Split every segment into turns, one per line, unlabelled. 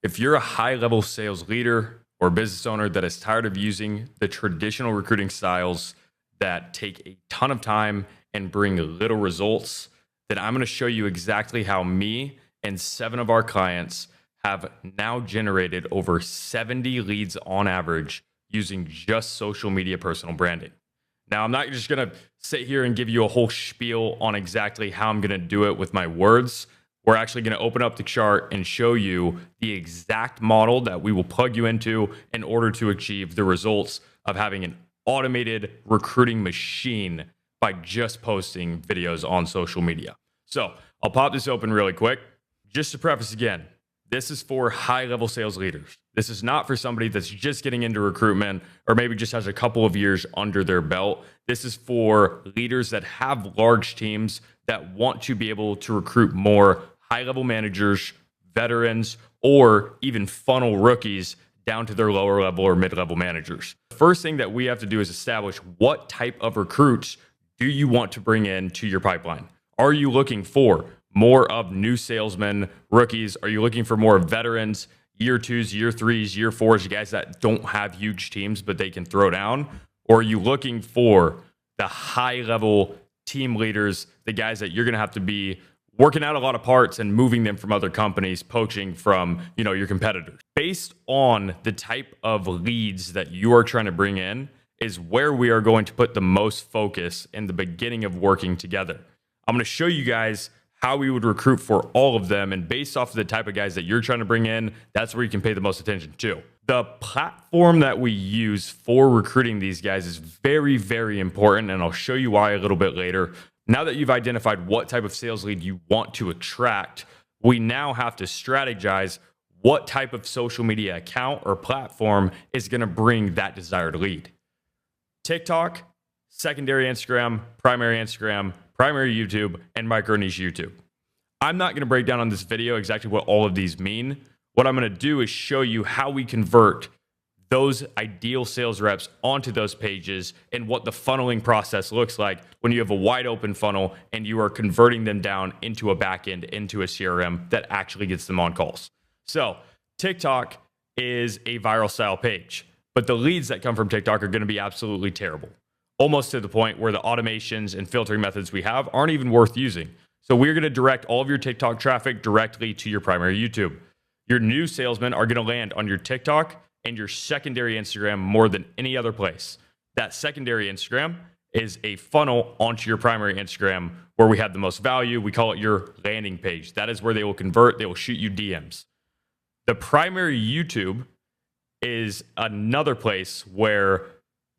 If you're a high-level sales leader or business owner that is tired of using the traditional recruiting styles that take a ton of time and bring little results, then I'm going to show you exactly how me and 7 of our clients have now generated over 70 leads on average using just social media personal branding. Now, I'm not just going to sit here and give you a whole spiel on exactly how I'm going to do it with my words. We're actually going to open up the chart and show you the exact model that we will plug you into in order to achieve the results of having an automated recruiting machine by just posting videos on social media. So I'll pop this open really quick. Just to preface again, this is for high-level sales leaders. This is not for somebody that's just getting into recruitment or maybe just has a couple of years under their belt. This is for leaders that have large teams that want to be able to recruit more high-level managers, veterans, or even funnel rookies down to their lower level or mid-level managers. The first thing that we have to do is establish what type of recruits do you want to bring in to your pipeline. Are you looking for more of new salesmen, rookies? Are you looking for more veterans, year 2s, year 3s, year 4s, guys that don't have huge teams but they can throw down? Or are you looking for the high-level team leaders, the guys that you're going to have to be working out a lot of parts and moving them from other companies, poaching from, your competitors? Based on the type of leads that you are trying to bring in is where we are going to put the most focus in the beginning of working together. I'm going to show you guys how we would recruit for all of them, and based off of the type of guys that you're trying to bring in, that's where you can pay the most attention to. The platform that we use for recruiting these guys is very, very important, and I'll show you why a little bit later. Now that you've identified what type of sales lead you want to attract, we now have to strategize what type of social media account or platform is going to bring that desired lead. TikTok, secondary Instagram, primary YouTube, and micro niche YouTube. I'm not going to break down on this video exactly what all of these mean. What I'm going to do is show you how we convert those ideal sales reps onto those pages and what the funneling process looks like when you have a wide open funnel and you are converting them down into a backend, into a CRM that actually gets them on calls. So TikTok is a viral style page, but the leads that come from TikTok are going to be absolutely terrible. Almost to the point where the automations and filtering methods we have aren't even worth using. So we're going to direct all of your TikTok traffic directly to your primary YouTube. Your new salesmen are going to land on your TikTok and your secondary Instagram more than any other place. That secondary Instagram is a funnel onto your primary Instagram where we have the most value. We call it your landing page. That is where they will convert. They will shoot you DMs. The primary YouTube is another place where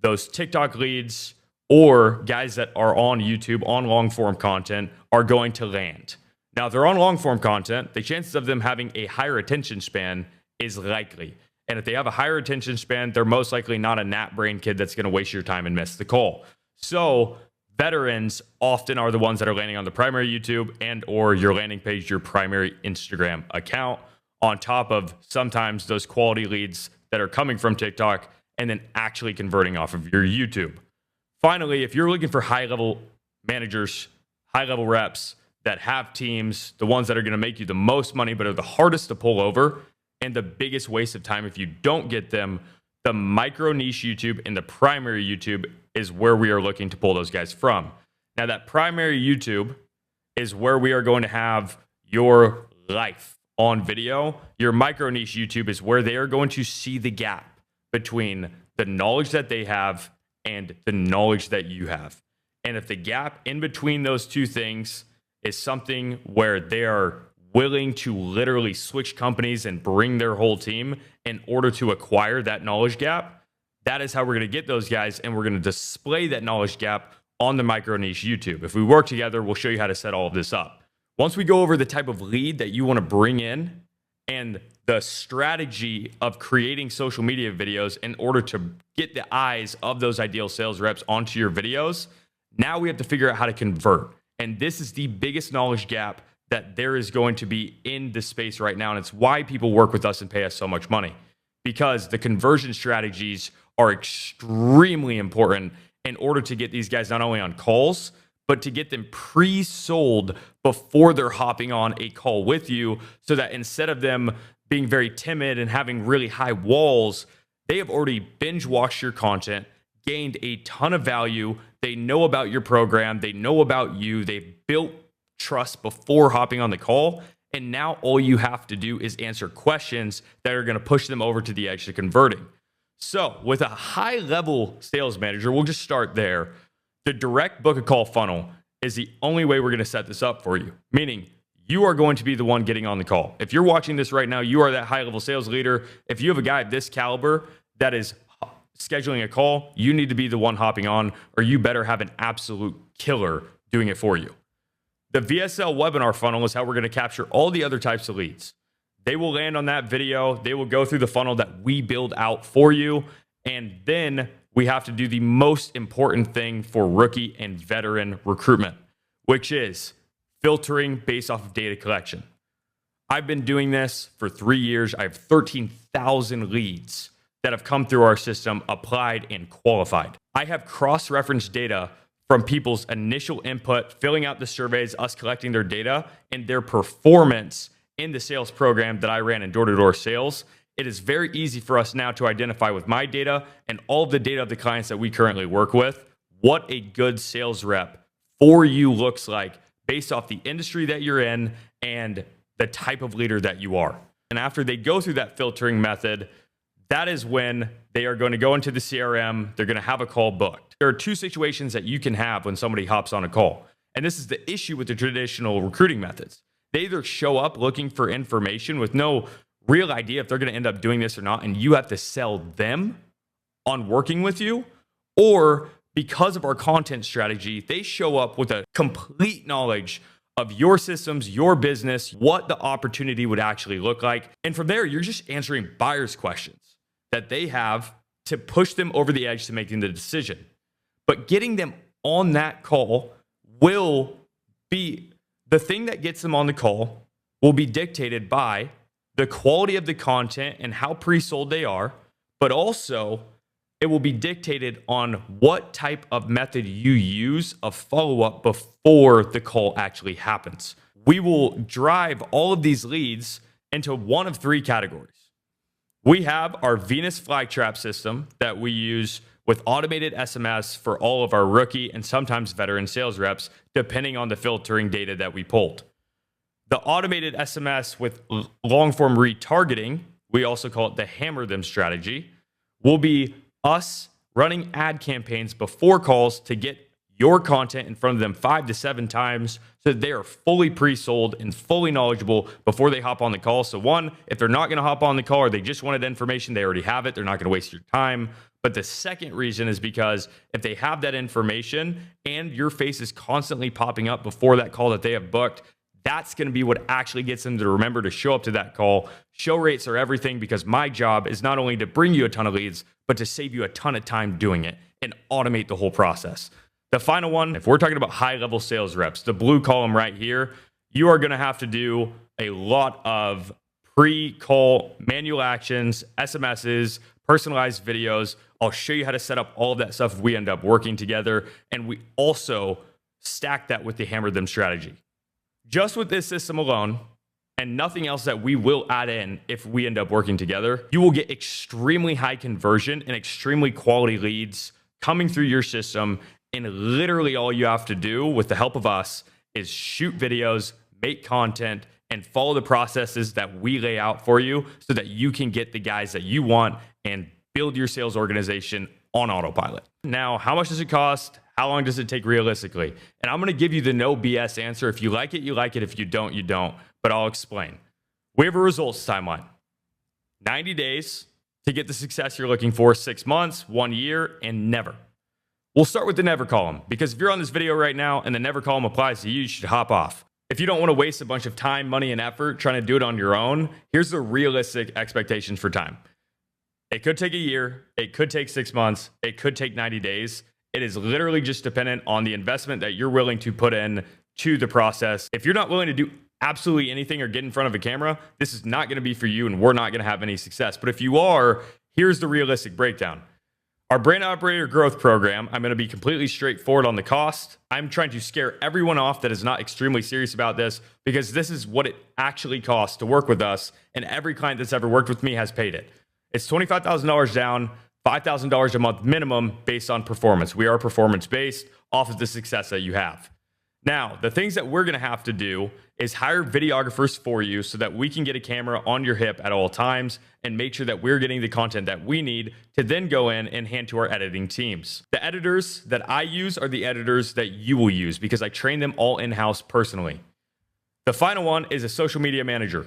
those TikTok leads or guys that are on YouTube on long form content are going to land. Now, if they're on long form content, the chances of them having a higher attention span is likely. And if they have a higher attention span, they're most likely not a gnat brain kid that's going to waste your time and miss the call. So veterans often are the ones that are landing on the primary YouTube and or your landing page, your primary Instagram account, on top of sometimes those quality leads that are coming from TikTok and then actually converting off of your YouTube. Finally, if you're looking for high-level managers, high-level reps that have teams, the ones that are going to make you the most money but are the hardest to pull over and the biggest waste of time if you don't get them, the micro niche YouTube and the primary YouTube is where we are looking to pull those guys from. Now, that primary YouTube is where we are going to have your life on video. Your micro niche YouTube is where they are going to see the gap between the knowledge that they have and the knowledge that you have. And if the gap in between those two things is something where they are willing to literally switch companies and bring their whole team in order to acquire that knowledge gap, that is how we're going to get those guys, and we're going to display that knowledge gap on the micro niche YouTube. If we work together, we'll show you how to set all of this up. Once we go over the type of lead that you want to bring in and the strategy of creating social media videos in order to get the eyes of those ideal sales reps onto your videos, now we have to figure out how to convert. And this is the biggest knowledge gap that there is going to be in this space right now. And it's why people work with us and pay us so much money, because the conversion strategies are extremely important in order to get these guys not only on calls, but to get them pre-sold before they're hopping on a call with you, so that instead of them being very timid and having really high walls, they have already binge watched your content, gained a ton of value. They know about your program. They know about you. They've built trust before hopping on the call. And now all you have to do is answer questions that are going to push them over to the edge to converting. So with a high level sales manager, we'll just start there. The direct book a call funnel is the only way we're going to set this up for you, meaning you are going to be the one getting on the call. If you're watching this right now, you are that high level sales leader. If you have a guy of this caliber that is scheduling a call, you need to be the one hopping on, or you better have an absolute killer doing it for you. The VSL webinar funnel is how we're going to capture all the other types of leads. They will land on that video. They will go through the funnel that we build out for you. And then we have to do the most important thing for rookie and veteran recruitment, which is filtering based off of data collection. I've been doing this for 3 years. I have 13,000 leads that have come through our system, applied, and qualified. I have cross-referenced data from people's initial input, filling out the surveys, us collecting their data, and their performance in the sales program that I ran in door-to-door sales. It is very easy for us now to identify with my data and all of the data of the clients that we currently work with, what a good sales rep for you looks like based off the industry that you're in and the type of leader that you are. And after they go through that filtering method, that is when they are going to go into the CRM. They're going to have a call booked. There are two situations that you can have when somebody hops on a call. And this is the issue with the traditional recruiting methods. They either show up looking for information with no real idea if they're going to end up doing this or not, and you have to sell them on working with you, or because of our content strategy, they show up with a complete knowledge of your systems, your business, what the opportunity would actually look like. And from there, you're just answering buyers' questions that they have to push them over the edge to making the decision. But getting them on that call will be the thing that gets them on the call will be dictated by the quality of the content and how pre-sold they are, but also it will be dictated on what type of method you use of follow-up before the call actually happens. We will drive all of these leads into one of three categories. We have our Venus flytrap system that we use with automated SMS for all of our rookie and sometimes veteran sales reps, depending on the filtering data that we pulled. The automated SMS with long-form retargeting, we also call it the hammer them strategy, will be us running ad campaigns before calls to get your content in front of them 5 to 7 times so that they are fully pre-sold and fully knowledgeable before they hop on the call. So one, if they're not going to hop on the call or they just wanted information, they already have it. They're not going to waste your time. But the second reason is because if they have that information and your face is constantly popping up before that call that they have booked, that's going to be what actually gets them to remember to show up to that call. Show rates are everything because my job is not only to bring you a ton of leads, but to save you a ton of time doing it and automate the whole process. The final one, if we're talking about high-level sales reps, the blue column right here, you are going to have to do a lot of pre-call manual actions, SMSs, personalized videos. I'll show you how to set up all of that stuff if we end up working together. And we also stack that with the hammer them strategy. Just with this system alone, and nothing else that we will add in if we end up working together, you will get extremely high conversion and extremely quality leads coming through your system. And literally all you have to do with the help of us is shoot videos, make content, and follow the processes that we lay out for you so that you can get the guys that you want and build your sales organization on autopilot. Now, how much does it cost? How long does it take realistically? And I'm going to give you the no BS answer. If you like it, you like it. If you don't, you don't. But I'll explain. We have a results timeline. 90 days to get the success you're looking for, 6 months, 1 year, and never. We'll start with the never column because if you're on this video right now and the never column applies to you, you should hop off. If you don't want to waste a bunch of time, money, and effort trying to do it on your own, here's the realistic expectations for time. It could take a year. It could take 6 months. It could take 90 days. It is literally just dependent on the investment that you're willing to put in to the process. If you're not willing to do absolutely anything or get in front of a camera, this is not going to be for you and we're not going to have any success. But if you are, here's the realistic breakdown. Our brand operator growth program, I'm going to be completely straightforward on the cost. I'm trying to scare everyone off that is not extremely serious about this, because this is what it actually costs to work with us. And every client that's ever worked with me has paid it. It's $25,000 down, $5,000 a month minimum based on performance. We are performance based off of the success that you have. Now, the things that we're going to have to do is hire videographers for you so that we can get a camera on your hip at all times and make sure that we're getting the content that we need to then go in and hand to our editing teams. The editors that I use are the editors that you will use because I train them all in-house personally. The final one is a social media manager.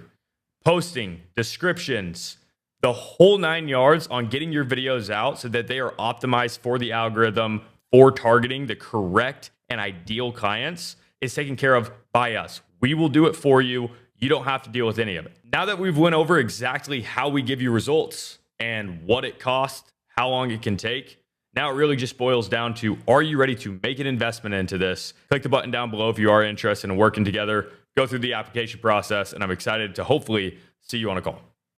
Posting, descriptions, the whole 9 yards on getting your videos out so that they are optimized for the algorithm, for targeting the correct and ideal clients is taken care of by us. We will do it for you. You don't have to deal with any of it. Now that we've went over exactly how we give you results and what it costs, how long it can take, now it really just boils down to, are you ready to make an investment into this? Click the button down below if you are interested in working together. Go through the application process, and I'm excited to hopefully see you on a call.